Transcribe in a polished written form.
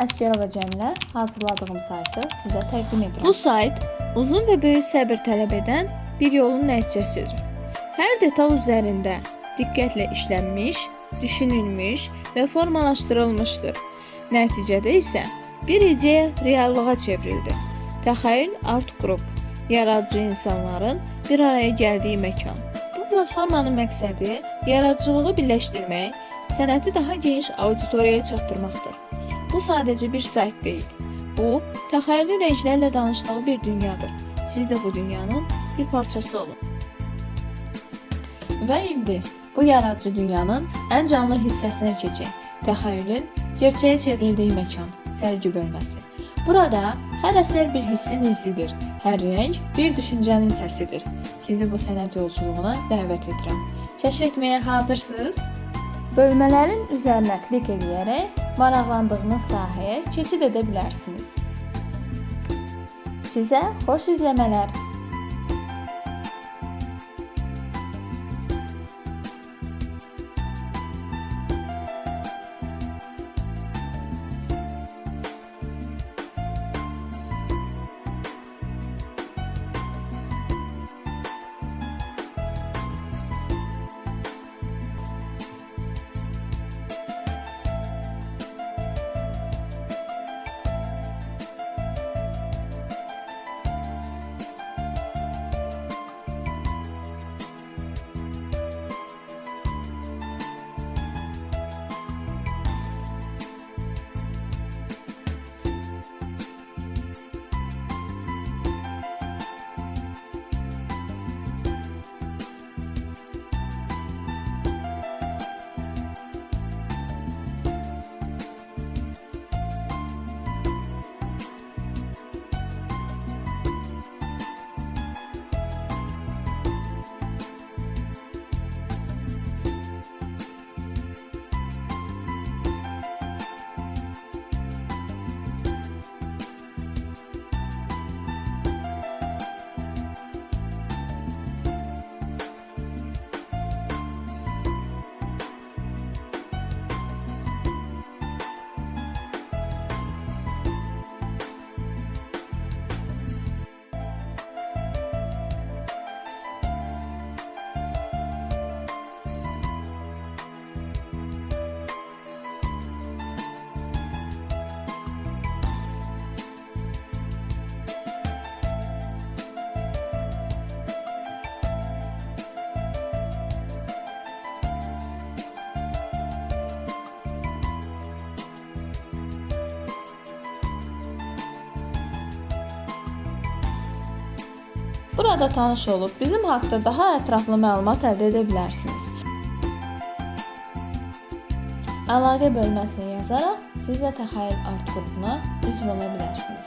Əsgərova Cəmilə hazırladığım saytı sizə təqdim edirəm. Bu sayt uzun və böyük səbir tələb edən bir yolun nəticəsidir. Hər detal üzərində diqqətlə işlənmiş, düşünülmüş və formalaşdırılmışdır. Nəticədə isə bir ideya reallığa çevrildi. Təxəyyül Art Group, yaradıcı insanların bir araya gəldiyi məkan. Bu platformanın məqsədi yaradıcılığı birləşdirmək, sənəti daha geniş auditoriyaya çatdırmaqdır. Bu sadəcə bir sayt deyil. Bu, təxəyyüllü renklərlə danışdığı bir dünyadır. Siz də bu dünyanın bir parçası olun. Və indi bu yaradıcı dünyanın ən canlı hissəsinə keçək. Təxəyyülün gerçəyə çevrildiyi məkan, sərgi bölməsi. Burada hər əsər bir hissin izidir, hər renk bir düşüncənin səsidir. Sizi bu sənət yolculuğuna dəvət edirəm. Kəşf etməyə hazırsınız? Bölmələrin üzərinə klik edərək maraqlandığınız sahəyə keçid edə bilərsiniz. Sizə xoş izləmələr. Burada tanış olub bizim haqqda daha ətraflı məlumat əldə edə bilərsiniz. Əlaqə bölməsinə yazaraq siz də Təxəyyül Art qrupuna üzv ola bilərsiniz.